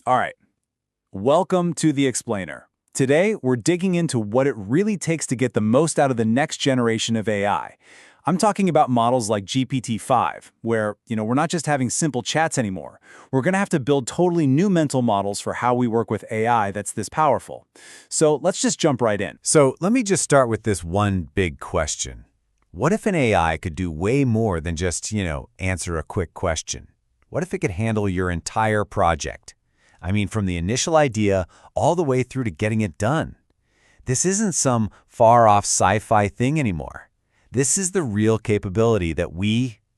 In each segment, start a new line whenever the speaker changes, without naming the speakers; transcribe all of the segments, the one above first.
All right, welcome to The Explainer. Today, we're digging into what it really takes to get the most out of the next generation of AI. I'm talking about models like GPT-5, where, we're not just having simple chats anymore. We're going to have to build totally new mental models for how we work with AI that's this powerful. So let's just jump right in.
So let me just start with this one big question. What if an AI could do way more than just, answer a quick question? What if it could handle your entire project? I mean, from the initial idea all the way through to getting it done. This isn't some far-off sci-fi thing anymore. This is the real capability that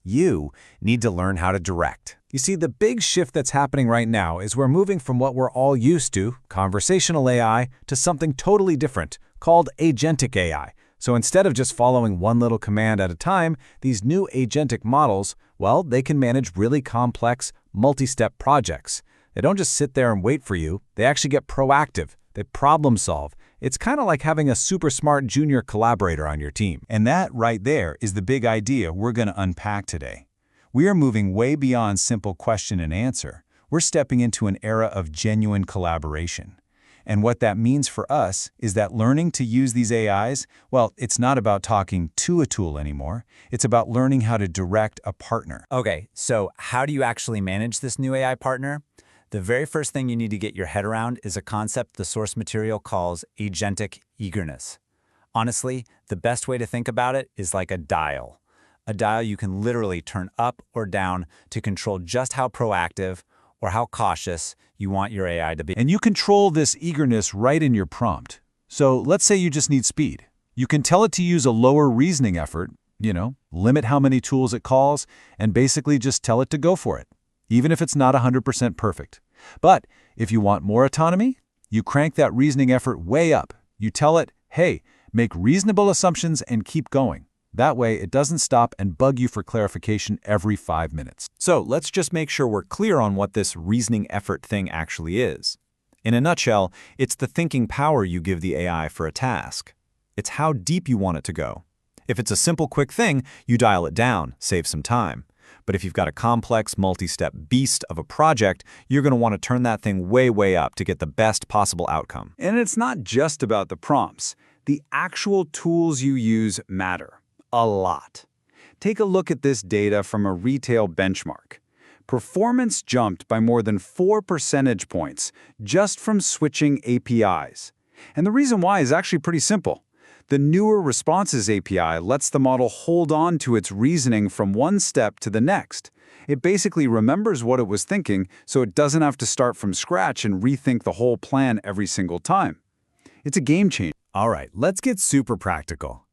you, need to learn how to direct.
You see, the big shift that's happening right now is we're moving from what we're all used to, conversational AI, to something totally different, called Agentic AI. So instead of just following one little command at a time, these new agentic models, well, they can manage really complex, multi-step projects. They don't just sit there and wait for you. They actually get proactive. They problem solve. It's kind of like having a super smart junior collaborator on your team.
And that right there is the big idea we're going to unpack today. We are moving way beyond simple question and answer. We're stepping into an era of genuine collaboration. And what that means for us is that learning to use these AIs, well, it's not about talking to a tool anymore. It's about learning how to direct a partner.
Okay, so how do you actually manage this new AI partner? The very first thing you need to get your head around is a concept the source material calls agentic eagerness. Honestly, the best way to think about it is like a dial. A dial you can literally turn up or down to control just how proactive or how cautious you want your AI to be.
And you control this eagerness right in your prompt. So let's say you just need speed. You can tell it to use a lower reasoning effort, limit how many tools it calls, and basically just tell it to go for it, even if it's not 100% perfect. But if you want more autonomy, you crank that reasoning effort way up. You tell it, hey, make reasonable assumptions and keep going. That way, it doesn't stop and bug you for clarification every 5 minutes.
So let's just make sure we're clear on what this reasoning effort thing actually is. In a nutshell, it's the thinking power you give the AI for a task. It's how deep you want it to go. If it's a simple, quick thing, you dial it down, save some time. But if you've got a complex, multi-step beast of a project, you're going to want to turn that thing way, way up to get the best possible outcome.
And it's not just about the prompts. The actual tools you use matter. A lot. Take a look at this data from a retail benchmark. Performance jumped by more than 4 percentage points just from switching APIs. And the reason why is actually pretty simple. The newer Responses API lets the model hold on to its reasoning from one step to the next. It basically remembers what it was thinking, so it doesn't have to start from scratch and rethink the whole plan every single time. It's a game changer.
All right, let's get super practical.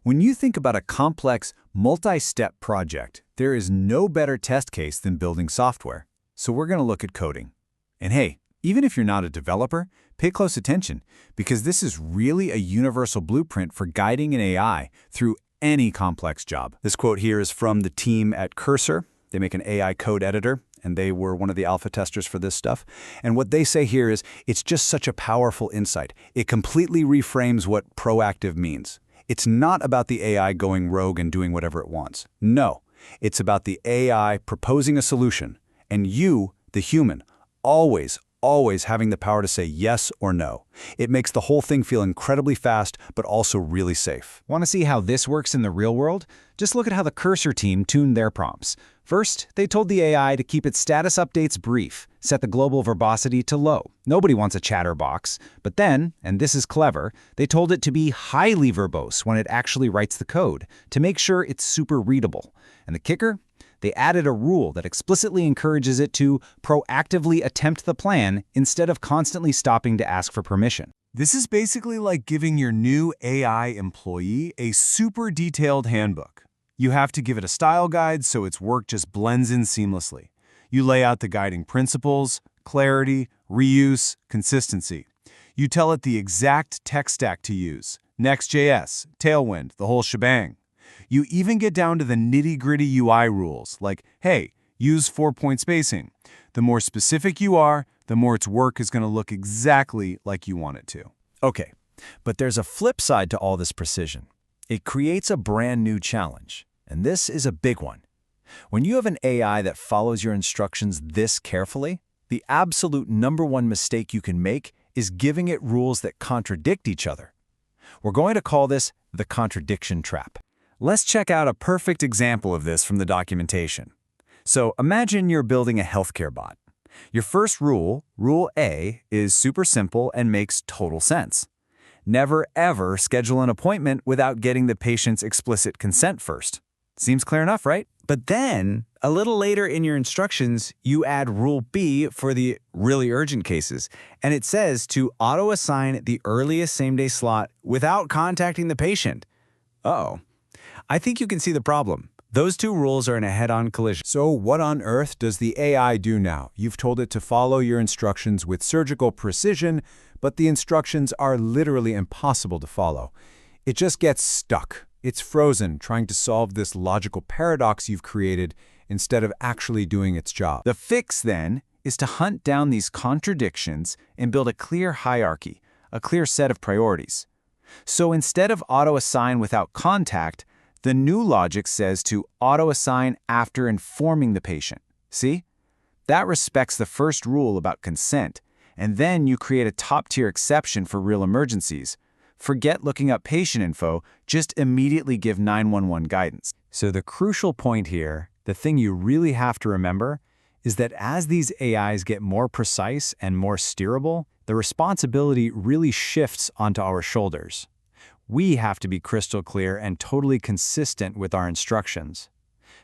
When you think about a complex, multi-step project, there is no better test case than building software. So we're going to look at coding. And hey, even if you're not a developer, pay close attention, because this is really a universal blueprint for guiding an AI through any complex job. This quote here is from the team at Cursor. They make an AI code editor, and they were one of the alpha testers for this stuff. And what they say here is, it's just such a powerful insight. It completely reframes what proactive means. It's not about the AI going rogue and doing whatever it wants. No, it's about the AI proposing a solution, and you, the human, always having the power to say yes or no. It makes the whole thing feel incredibly fast, but also really safe.
Want to see how this works in the real world? Just look at how the Cursor team tuned their prompts. First, they told the AI to keep its status updates brief, set the global verbosity to low. Nobody wants a chatterbox. But then, and this is clever, they told it to be highly verbose when it actually writes the code, to make sure it's super readable. And the kicker? They added a rule that explicitly encourages it to proactively attempt the plan instead of constantly stopping to ask for permission.
This is basically like giving your new AI employee a super detailed handbook. You have to give it a style guide so its work just blends in seamlessly. You lay out the guiding principles, clarity, reuse, consistency. You tell it the exact tech stack to use, Next.js, Tailwind, the whole shebang. You even get down to the nitty-gritty UI rules, like, hey, use 4-point spacing. The more specific you are, the more its work is going to look exactly like you want it to.
Okay, but there's a flip side to all this precision. It creates a brand new challenge, and this is a big one. When you have an AI that follows your instructions this carefully, The absolute #1 mistake you can make is giving it rules that contradict each other. We're going to call this the contradiction trap. Let's check out a perfect example of this from the documentation. So imagine you're building a healthcare bot. Your first rule, Rule A, is super simple and makes total sense. Never ever schedule an appointment without getting the patient's explicit consent first. Seems clear enough, right? But then, a little later in your instructions, you add Rule B for the really urgent cases, and it says to auto-assign the earliest same-day slot without contacting the patient. Uh-oh. I think you can see the problem. Those two rules are in a head-on collision.
So what on earth does the AI do now? You've told it to follow your instructions with surgical precision, but the instructions are literally impossible to follow. It just gets stuck. It's frozen, trying to solve this logical paradox you've created instead of actually doing its job.
The fix, then, is to hunt down these contradictions and build a clear hierarchy, a clear set of priorities. So instead of auto-assign without contact, the new logic says to auto-assign after informing the patient. See? That respects the first rule about consent, and then you create a top-tier exception for real emergencies. Forget looking up patient info, just immediately give 911 guidance. So the crucial point here, the thing you really have to remember, is that as these AIs get more precise and more steerable, the responsibility really shifts onto our shoulders. We have to be crystal clear and totally consistent with our instructions.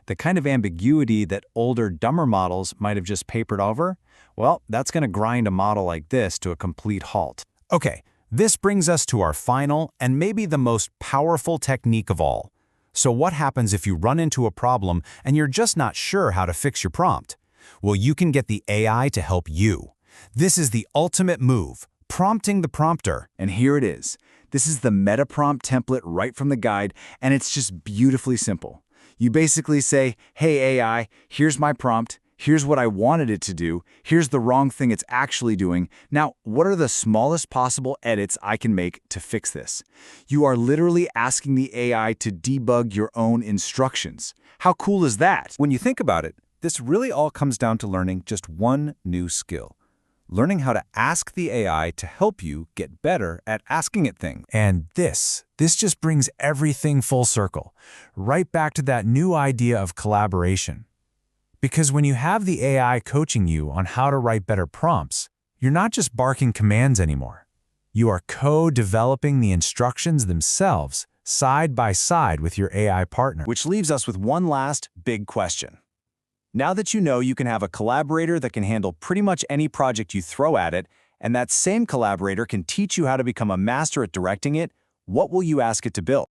The kind of ambiguity that older, dumber models might have just papered over, well, that's going to grind a model like this to a complete halt.
Okay, this brings us to our final and maybe the most powerful technique of all. So what happens if you run into a problem and you're just not sure how to fix your prompt? Well, you can get the AI to help you. This is the ultimate move, prompting the prompter.
And here it is. This is the meta prompt template right from the guide, and it's just beautifully simple. You basically say, hey AI, here's my prompt, here's what I wanted it to do, here's the wrong thing it's actually doing. Now, what are the smallest possible edits I can make to fix this? You are literally asking the AI to debug your own instructions. How cool is that?
When you think about it, this really all comes down to learning just one new skill. Learning how to ask the AI to help you get better at asking it things. And this just brings everything full circle, right back to that new idea of collaboration. Because when you have the AI coaching you on how to write better prompts, you're not just barking commands anymore. You are co-developing the instructions themselves, side by side with your AI partner.
Which leaves us with one last big question. Now that you know you can have a collaborator that can handle pretty much any project you throw at it, and that same collaborator can teach you how to become a master at directing it, what will you ask it to build?